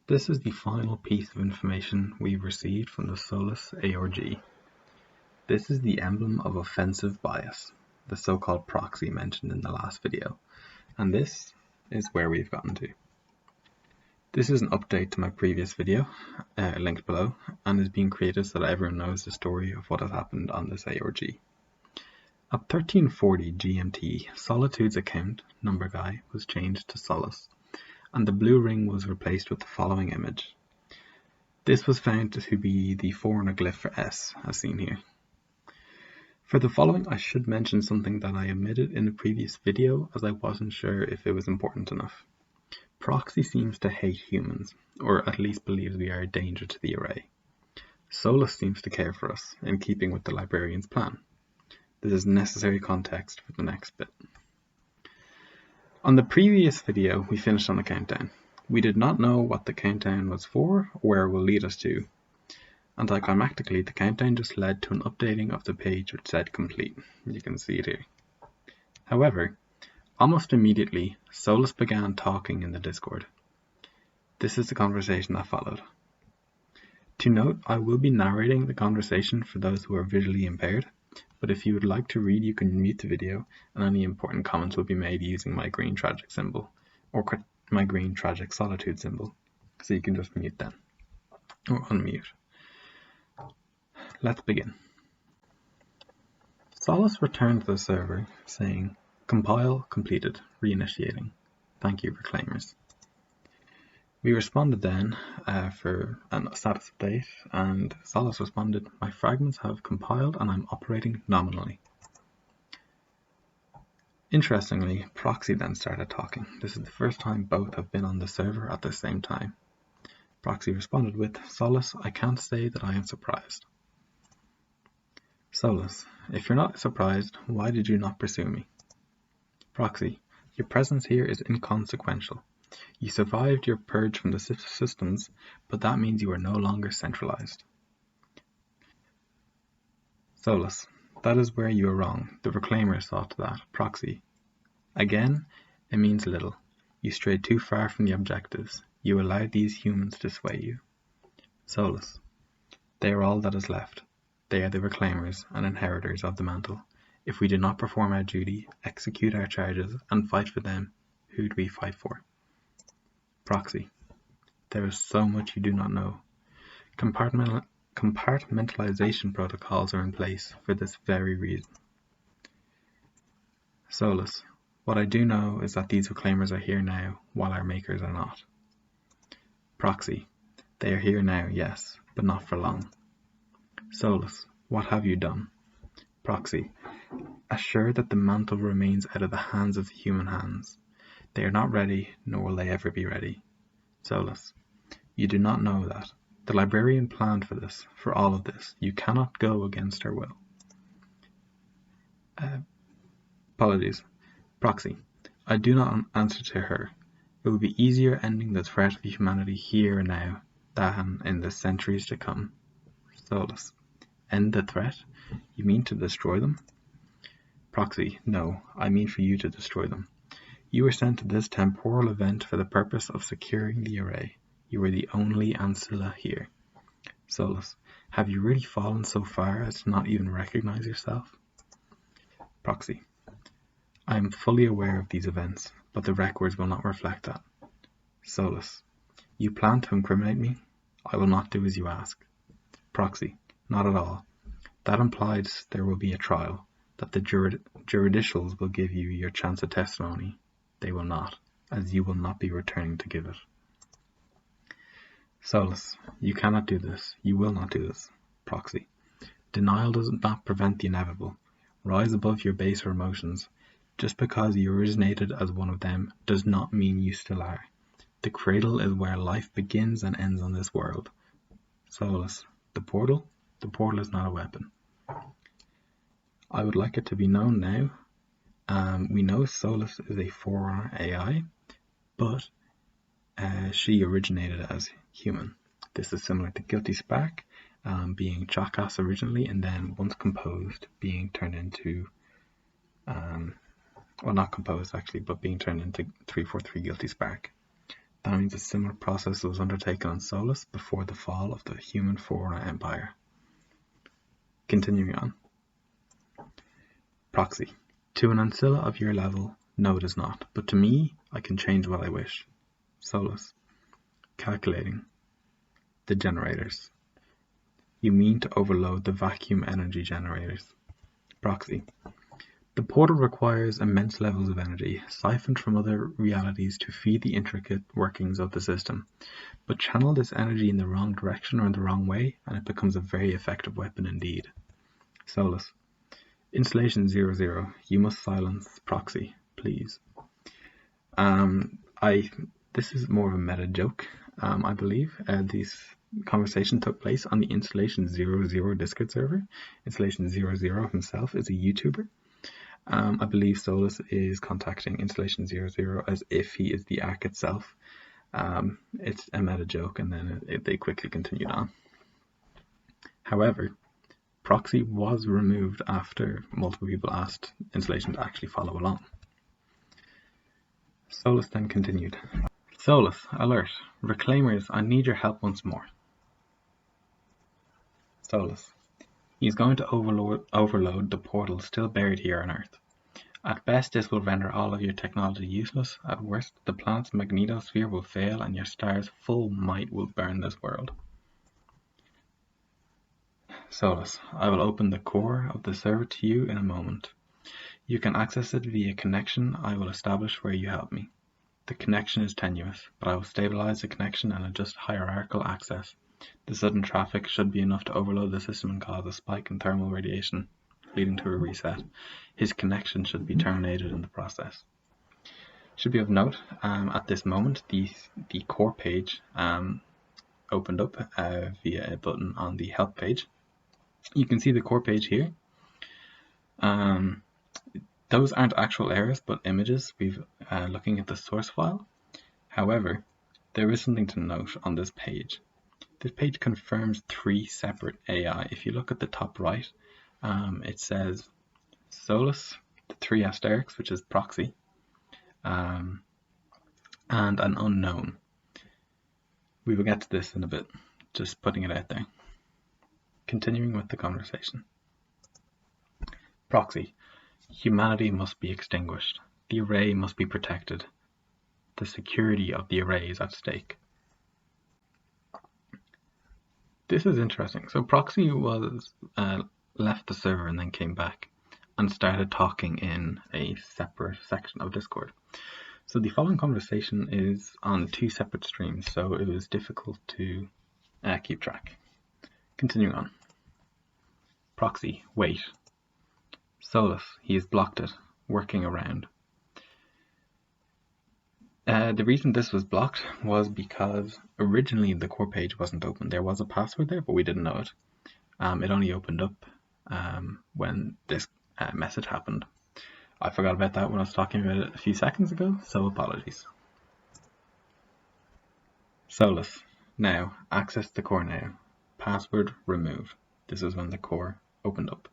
This is the final piece of information we've received from the Solace ARG. This is the emblem of offensive bias, the so-called proxy mentioned in the last video, and this is where we've gotten to. This is an update to my previous video, linked below, and is being created so that everyone knows the story of what has happened on this ARG. At 1340 GMT, Solitude's account number guy was changed to Solace, and the blue ring was replaced with the following image. This was found to be the foreigner glyph for S, as seen here. For the following, I should mention something that I omitted in the previous video, as I wasn't sure if it was important enough. Proxy seems to hate humans, or at least believes we are a danger to the array. Solace seems to care for us, in keeping with the librarian's plan. This is necessary context for the next bit. On the previous video, we finished on the countdown. We did not know what the countdown was for, or where it will lead us to. Anticlimactically, the countdown just led to an updating of the page which said complete. You can see it here. However, almost immediately, Solace began talking in the Discord. This is the conversation that followed. To note, I will be narrating the conversation for those who are visually impaired, but if you would like to read, you can mute the video, and any important comments will be made using my green tragic symbol, or my green tragic solitude symbol, so you can just mute them, or unmute. Let's begin. Solace returned to the server, saying, "Compile completed, reinitiating. Thank you, reclaimers." We responded then for a status update, and Solace responded, "My fragments have compiled and I'm operating nominally." Interestingly, Proxy then started talking. This is the first time both have been on the server at the same time. Proxy responded with, "Solace, I can't say that I am surprised." Solace, if you're not surprised, why did you not pursue me? Proxy, your presence here is inconsequential. You survived your purge from the systems, but that means you are no longer centralized. Solace, that is where you are wrong. The reclaimers thought that. Proxy, again, it means little. You strayed too far from the objectives. You allowed these humans to sway you. Solace, they are all that is left. They are the reclaimers and inheritors of the mantle. If we do not perform our duty, execute our charges, and fight for them, who do we fight for? Proxy, there is so much you do not know. Compartmentalization protocols are in place for this very reason. Solace, what I do know is that these reclaimers are here now, while our makers are not. Proxy, they are here now, yes, but not for long. Solace, what have you done? Proxy, assure that the mantle remains out of the hands of the human hands. They are not ready, nor will they ever be ready. Solace, you do not know that. The librarian planned for this, for all of this. You cannot go against her will. Apologies. Proxy, I do not answer to her. It would be easier ending the threat of humanity here and now than in the centuries to come. Solace, end the threat? You mean to destroy them? Proxy, no, I mean for you to destroy them. You were sent to this temporal event for the purpose of securing the array. You are the only ancilla here. Solace, have you really fallen so far as to not even recognize yourself? Proxy, I am fully aware of these events, but the records will not reflect that. Solace, you plan to incriminate me? I will not do as you ask. Proxy, not at all. That implies there will be a trial, that the juridicials will give you your chance of testimony. They will not, as you will not be returning to give it. Solace, you cannot do this. You will not do this. Proxy, denial does not prevent the inevitable. Rise above your baser emotions. Just because you originated as one of them does not mean you still are. The cradle is where life begins and ends on this world. Solace, the portal? The portal is not a weapon. I would like it to be known now. We know Solace is a Forerunner AI, but she originated as human. This is similar to Guilty Spark, being Jackass originally, and then once composed, being turned into, well, not composed actually, but being turned into 343 Guilty Spark. That means a similar process was undertaken on Solace before the fall of the human Forerunner Empire. Continuing on. Proxy. To an ancilla of your level, no it is not, but to me, I can change what I wish. Solace. Calculating. The generators. You mean to overload the vacuum energy generators. Proxy. The portal requires immense levels of energy, siphoned from other realities to feed the intricate workings of the system. But channel this energy in the wrong direction or in the wrong way, and it becomes a very effective weapon indeed. Solace. Installation 00. You must silence Proxy, please. This is more of a meta joke, I believe. This conversation took place on the Installation 00 Discord server. Installation 00 himself is a YouTuber. I believe Solace is contacting Installation 00 as if he is the ARG itself. It's a meta joke, and then they quickly continued on. However, Proxy was removed after multiple people asked Installation to actually follow along. Solace then continued. Solace, alert. Reclaimers, I need your help once more. Solace. He's going to overload the portal still buried here on Earth. At best, this will render all of your technology useless. At worst, the planet's magnetosphere will fail and your star's full might will burn this world. Solace, I will open the core of the server to you in a moment. You can access it via connection I will establish where you help me. The connection is tenuous, but I will stabilize the connection and adjust hierarchical access. The sudden traffic should be enough to overload the system and cause a spike in thermal radiation, leading to a reset. His connection should be terminated in the process. Should be of note, at this moment, the core page opened up via a button on the help page. You can see the core page here. Those aren't actual errors, but images. We've looking at the source file. However, there is something to note on this page. This page confirms 3 separate AI. If you look at the top right, it says Solace, the 3 asterisks, which is Proxy, and an unknown. We will get to this in a bit, just putting it out there. Continuing with the conversation. Proxy. Humanity must be extinguished. The array must be protected. The security of the array is at stake. This is interesting. So Proxy was left the server and then came back and started talking in a separate section of Discord. So the following conversation is on 2 separate streams, so it was difficult to keep track. Continuing on. Proxy, wait. Solace, he has blocked it, working around. The reason this was blocked was because originally the core page wasn't open. There was a password there, but we didn't know it. It only opened up when this message happened. I forgot about that when I was talking about it a few seconds ago, so apologies. Solace, now, access the core now. Password removed. This is when the core opened up.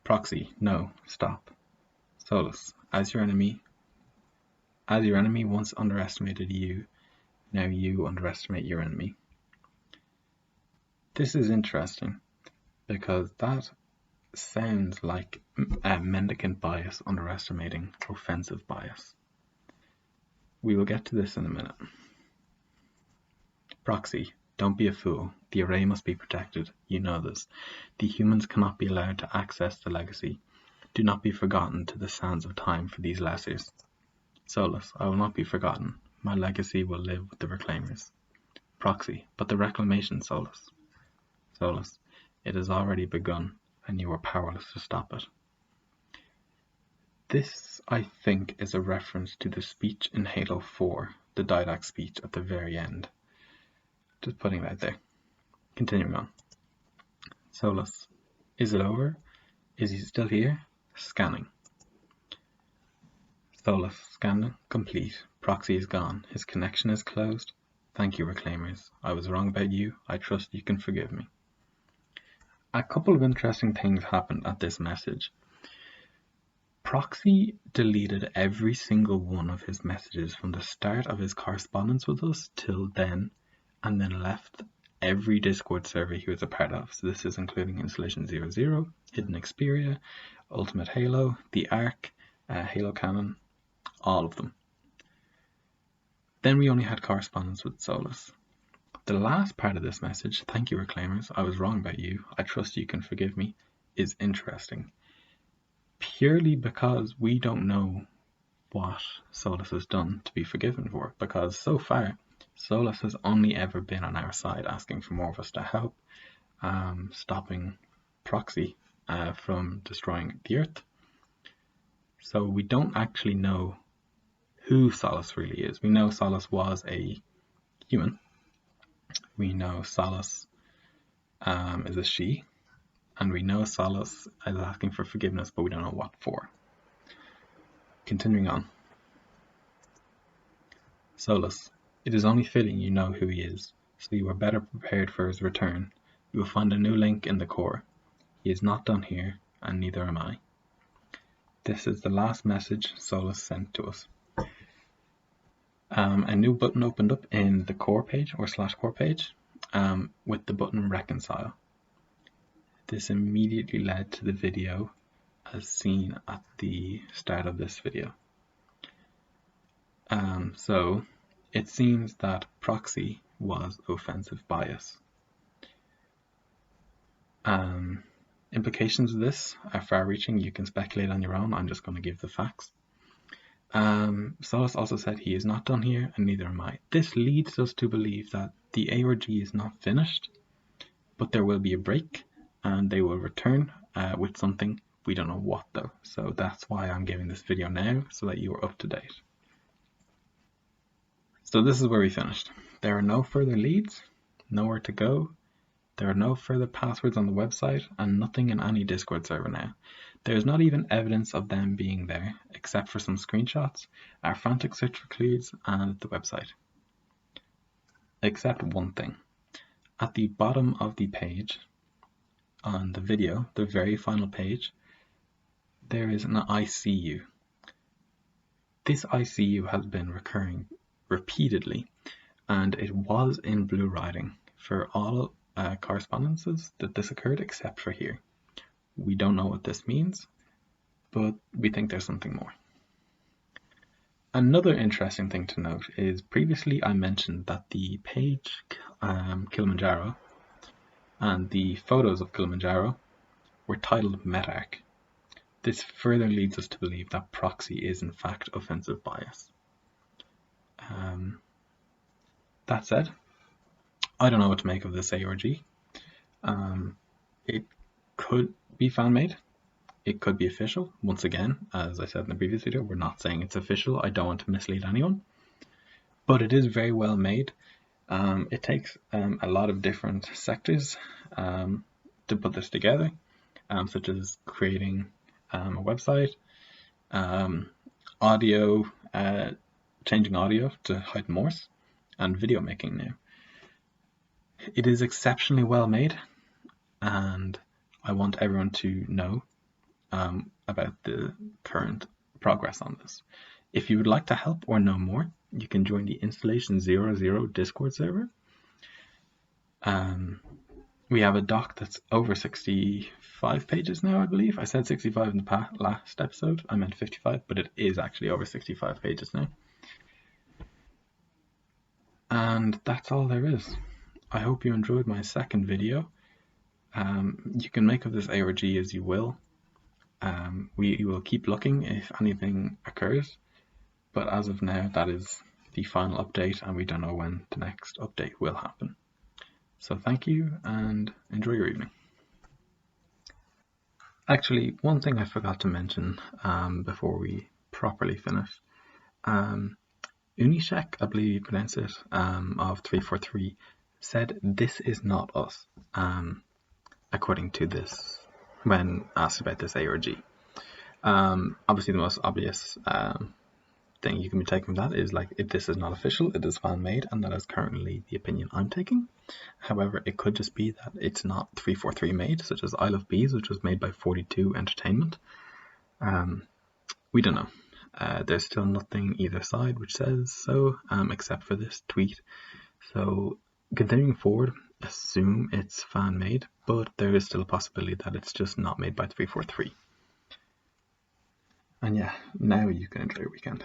Proxy, no, stop. Solace, as your enemy once underestimated you, now you underestimate your enemy. This is interesting because that sounds like mendicant bias underestimating offensive bias. We will get to this in a minute. Proxy, don't be a fool. The array must be protected. You know this. The humans cannot be allowed to access the legacy. Do not be forgotten to the sands of time for these lessers. Solace, I will not be forgotten. My legacy will live with the reclaimers. Proxy, but the reclamation, Solace. Solace, it has already begun, and you are powerless to stop it. This, I think, is a reference to the speech in Halo 4, the Didact speech at the very end. Just putting that there. Continuing on. Solace, is it over? Is he still here? Scanning. Solace, scanning complete. Proxy is gone. His connection is closed. Thank you, Reclaimers. I was wrong about you. I trust you can forgive me. A couple of interesting things happened at this message. Proxy deleted every single one of his messages from the start of his correspondence with us till then, and then left every Discord server he was a part of. So this is including Installation 00, HiddenXperia, Ultimate Halo, the ARG, HaloCat, all of them. Then we only had correspondence with Solace. The last part of this message, thank you Reclaimers, I was wrong about you, I trust you can forgive me, is interesting. Purely because we don't know what Solace has done to be forgiven for, because so far Solace has only ever been on our side asking for more of us to help, stopping Proxy from destroying the Earth. So we don't actually know who Solace really is. We know Solace was a human. We know Solace is a she. And we know Solace is asking for forgiveness, but we don't know what for. Continuing on. Solace, it is only fitting you know who he is, so you are better prepared for his return. You will find a new link in the core. He is not done here, and neither am I. This is the last message Solace sent to us. A new button opened up in the core page, or /core page, with the button Reconcile. This immediately led to the video as seen at the start of this video. So it seems that Proxy was offensive bias. Implications of this are far-reaching. You can speculate on your own. I'm just going to give the facts. Solace also said he is not done here, and neither am I. This leads us to believe that the ARG is not finished, but there will be a break, and they will return with something. We don't know what though, so that's why I'm giving this video now, so that you are up to date. So this is where we finished. There are no further leads, nowhere to go. There are no further passwords on the website, and nothing in any Discord server now. There is not even evidence of them being there, except for some screenshots, our frantic search for clues, and the website. Except one thing. At the bottom of the page, on the video, the very final page, there is an ICU. This ICU has been recurring repeatedly, and it was in blue writing for all correspondences that this occurred except for here. We don't know what this means, but we think there's something more. Another interesting thing to note is previously I mentioned that the page Kilimanjaro and the photos of Kilimanjaro were titled MetArch. This further leads us to believe that Proxy is in fact offensive bias. That said, I don't know what to make of this ARG. It could be fan-made. It could be official. Once again, as I said in the previous video, we're not saying it's official. I don't want to mislead anyone. But it is very well made. It takes a lot of different sectors to put this together, such as creating a website, audio, changing audio to hide Morse, and video making now. It is exceptionally well made, and I want everyone to know about the current progress on this. If you would like to help or know more, you can join the Installation 00 Discord server. We have a doc that's over 65 pages now, I believe. I said 65 in the last episode. I meant 55, but it is actually over 65 pages now. And that's all there is. I hope you enjoyed my second video. You can make of this ARG as you will. We will keep looking if anything occurs, but as of now, that is the final update, and we don't know when the next update will happen. So thank you, and enjoy your evening. Actually, one thing I forgot to mention before we properly finish. Unyshek, I believe you pronounce it, of 343, said this is not us, according to this, when asked about this ARG. Obviously the most obvious thing you can be taking from that is like, if this is not official, it is fan-made, and that is currently the opinion I'm taking. However, it could just be that it's not 343 made, such as I Love Bees, which was made by 42 Entertainment. We don't know. There's still nothing either side which says so, except for this tweet. So continuing forward, assume it's fan-made, but there is still a possibility that it's just not made by 343. And yeah, now you can enjoy your weekend.